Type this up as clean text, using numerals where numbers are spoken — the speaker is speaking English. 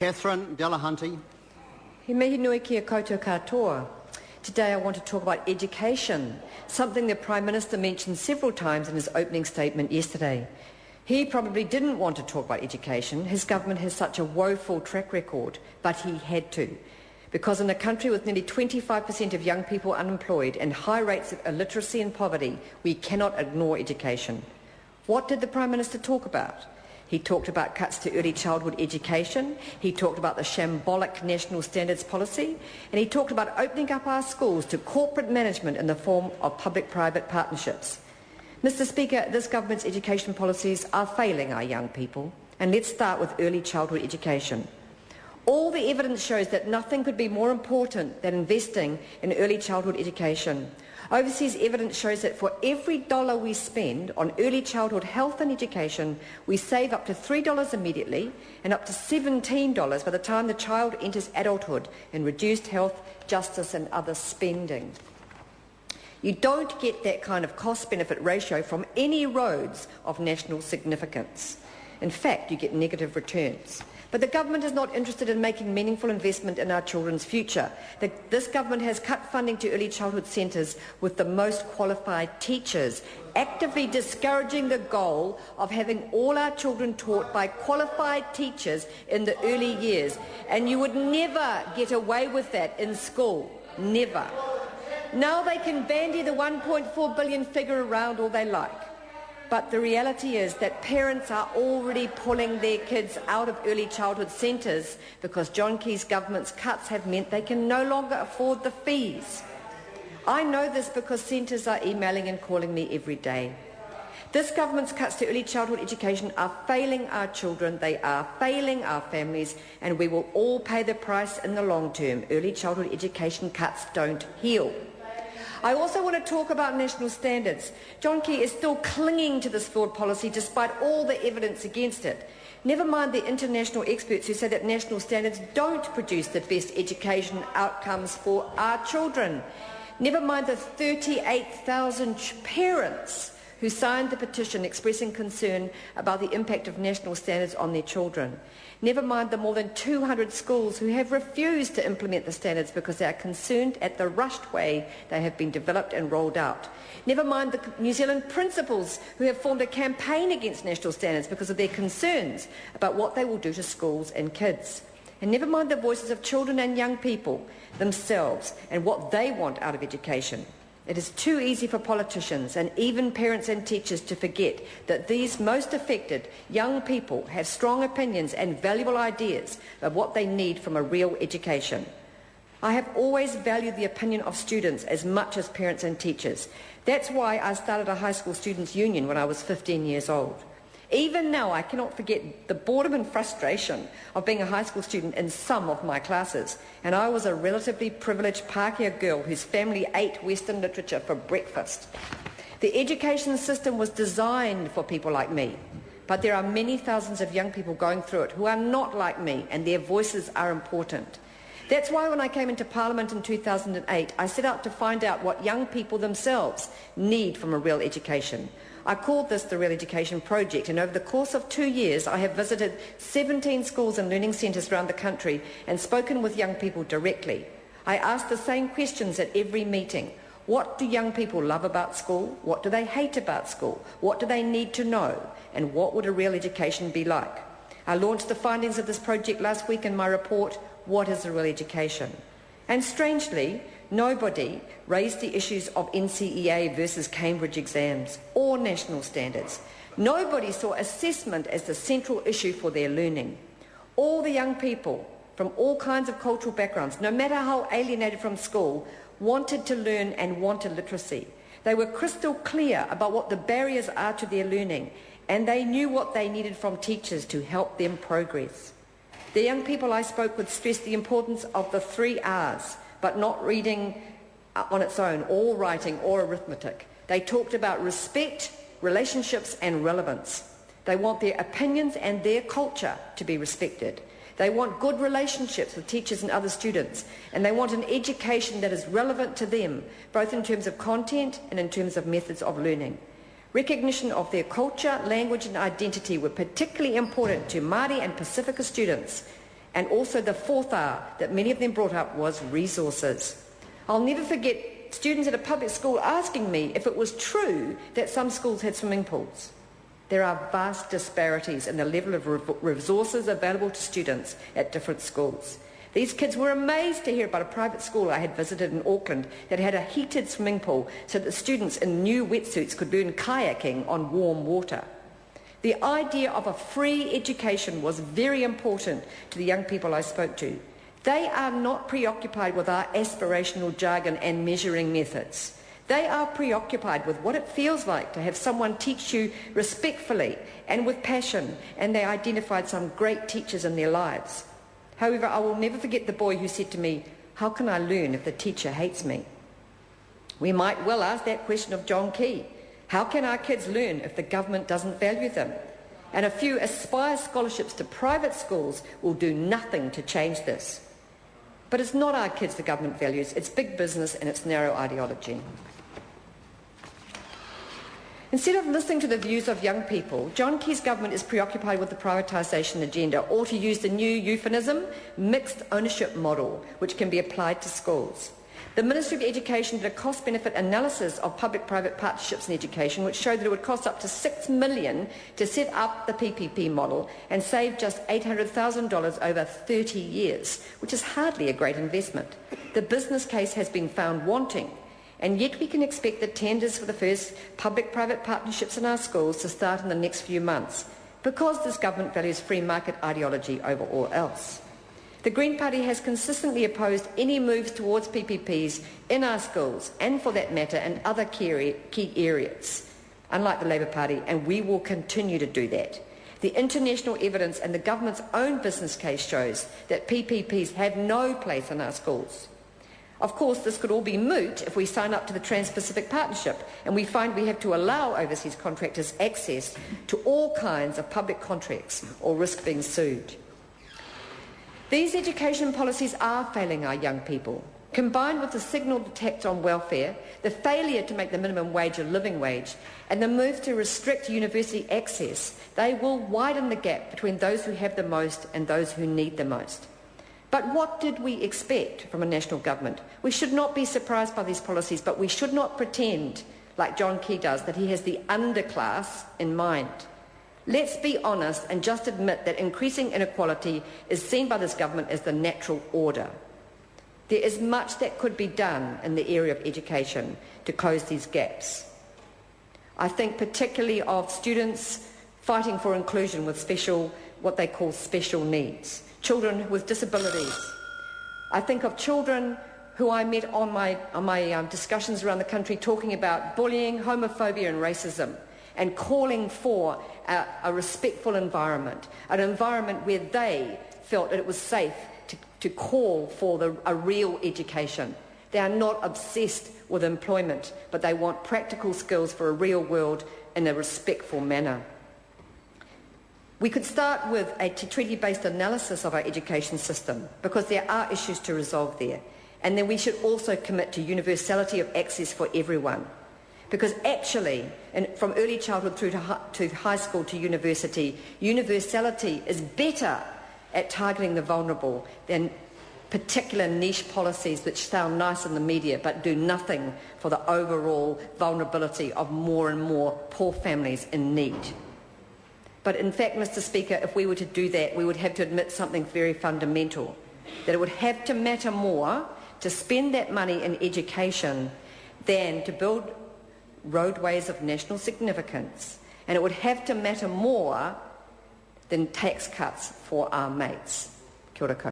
Catherine Delahunty. He mihi nui kia koutou katoa. Today I want to talk about education, something the Prime Minister mentioned several times in his opening statement yesterday. He probably didn't want to talk about education. His government has such a woeful track record, but he had to. Because in a country with nearly 25% of young people unemployed and high rates of illiteracy and poverty, we cannot ignore education. What did the Prime Minister talk about? He talked about cuts to early childhood education, he talked about the shambolic national standards policy, and he talked about opening up our schools to corporate management in the form of public-private partnerships. Mr. Speaker, this government's education policies are failing our young people, and let's start with early childhood education. All the evidence shows that nothing could be more important than investing in early childhood education. Overseas evidence shows that for every dollar we spend on early childhood health and education, we save up to $3 immediately and up to $17 by the time the child enters adulthood in reduced health, justice and other spending. You don't get that kind of cost-benefit ratio from any roads of national significance. In fact, you get negative returns. But the government is not interested in making meaningful investment in our children's future. This government has cut funding to early childhood centres with the most qualified teachers, actively discouraging the goal of having all our children taught by qualified teachers in the early years. And you would never get away with that in school. Never. Now they can bandy the $1.4 billion figure around all they like. But the reality is that parents are already pulling their kids out of early childhood centres because John Key's government's cuts have meant they can no longer afford the fees. I know this because centres are emailing and calling me every day. This government's cuts to early childhood education are failing our children, they are failing our families, and we will all pay the price in the long term. Early childhood education cuts don't heal. I also want to talk about national standards. John Key is still clinging to this flawed policy despite all the evidence against it. Never mind the international experts who say that national standards don't produce the best education outcomes for our children. Never mind the 38,000 parents who signed the petition expressing concern about the impact of national standards on their children. Never mind the more than 200 schools who have refused to implement the standards because they are concerned at the rushed way they have been developed and rolled out. Never mind the New Zealand principals who have formed a campaign against national standards because of their concerns about what they will do to schools and kids. And never mind the voices of children and young people themselves and what they want out of education. It is too easy for politicians and even parents and teachers to forget that these most affected young people have strong opinions and valuable ideas of what they need from a real education. I have always valued the opinion of students as much as parents and teachers. That's why I started a high school students' union when I was 15 years old. Even now, I cannot forget the boredom and frustration of being a high school student in some of my classes. And I was a relatively privileged Pākehā girl whose family ate Western literature for breakfast. The education system was designed for people like me. But there are many thousands of young people going through it who are not like me, and their voices are important. That's why when I came into Parliament in 2008, I set out to find out what young people themselves need from a real education. I called this the Real Education Project, and over the course of 2 years I have visited 17 schools and learning centres around the country and spoken with young people directly. I asked the same questions at every meeting. What do young people love about school? What do they hate about school? What do they need to know? And what would a real education be like? I launched the findings of this project last week in my report, What is a Real Education? And strangely, nobody raised the issues of NCEA versus Cambridge exams or national standards. Nobody saw assessment as the central issue for their learning. All the young people from all kinds of cultural backgrounds, no matter how alienated from school, wanted to learn and wanted literacy. They were crystal clear about what the barriers are to their learning, and they knew what they needed from teachers to help them progress. The young people I spoke with stressed the importance of the 3 R's, but not reading on its own, or writing or arithmetic. They talked about respect, relationships and relevance. They want their opinions and their culture to be respected. They want good relationships with teachers and other students, and they want an education that is relevant to them, both in terms of content and in terms of methods of learning. Recognition of their culture, language and identity were particularly important to Māori and Pasifika students, And also the fourth R that many of them brought up was resources. I'll never forget students at a public school asking me if it was true that some schools had swimming pools. There are vast disparities in the level of resources available to students at different schools. These kids were amazed to hear about a private school I had visited in Auckland that had a heated swimming pool so that the students in new wetsuits could learn kayaking on warm water. The idea of a free education was very important to the young people I spoke to. They are not preoccupied with our aspirational jargon and measuring methods. They are preoccupied with what it feels like to have someone teach you respectfully and with passion, and they identified some great teachers in their lives. However, I will never forget the boy who said to me, "How can I learn if the teacher hates me?" We might well ask that question of John Key. How can our kids learn if the government doesn't value them? And a few Aspire scholarships to private schools will do nothing to change this. But it's not our kids the government values, it's big business and its narrow ideology. Instead of listening to the views of young people, John Key's government is preoccupied with the privatisation agenda, or to use the new euphemism, mixed ownership model, which can be applied to schools. The Ministry of Education did a cost-benefit analysis of public-private partnerships in education, which showed that it would cost up to $6 million to set up the PPP model and save just $800,000 over 30 years, which is hardly a great investment. The business case has been found wanting, and yet we can expect the tenders for the first public-private partnerships in our schools to start in the next few months, because this government values free market ideology over all else. The Green Party has consistently opposed any moves towards PPPs in our schools, and for that matter in other key areas, unlike the Labour Party, and we will continue to do that. The international evidence and the government's own business case shows that PPPs have no place in our schools. Of course, this could all be moot if we sign up to the Trans-Pacific Partnership and we find we have to allow overseas contractors access to all kinds of public contracts or risk being sued. These education policies are failing our young people. Combined with the signalled attacks on welfare, the failure to make the minimum wage a living wage, and the move to restrict university access, they will widen the gap between those who have the most and those who need the most. But what did we expect from a national government? We should not be surprised by these policies, but we should not pretend, like John Key does, that he has the underclass in mind. Let's be honest and just admit that increasing inequality is seen by this government as the natural order. There is much that could be done in the area of education to close these gaps. I think particularly of students fighting for inclusion with what they call special needs, children with disabilities. I think of children who I met on my discussions around the country talking about bullying, homophobia and racism, and calling for a respectful environment, an environment where they felt that it was safe to call for a real education. They are not obsessed with employment, but they want practical skills for a real world in a respectful manner. We could start with a treaty-based analysis of our education system, because there are issues to resolve there. And then we should also commit to universality of access for everyone. Because actually, from early childhood through to high school to university, universality is better at targeting the vulnerable than particular niche policies which sound nice in the media but do nothing for the overall vulnerability of more and more poor families in need. But in fact, Mr. Speaker, if we were to do that, we would have to admit something very fundamental, that it would have to matter more to spend that money in education than to build roadways of national significance, and it would have to matter more than tax cuts for our mates. Kia ora koutou.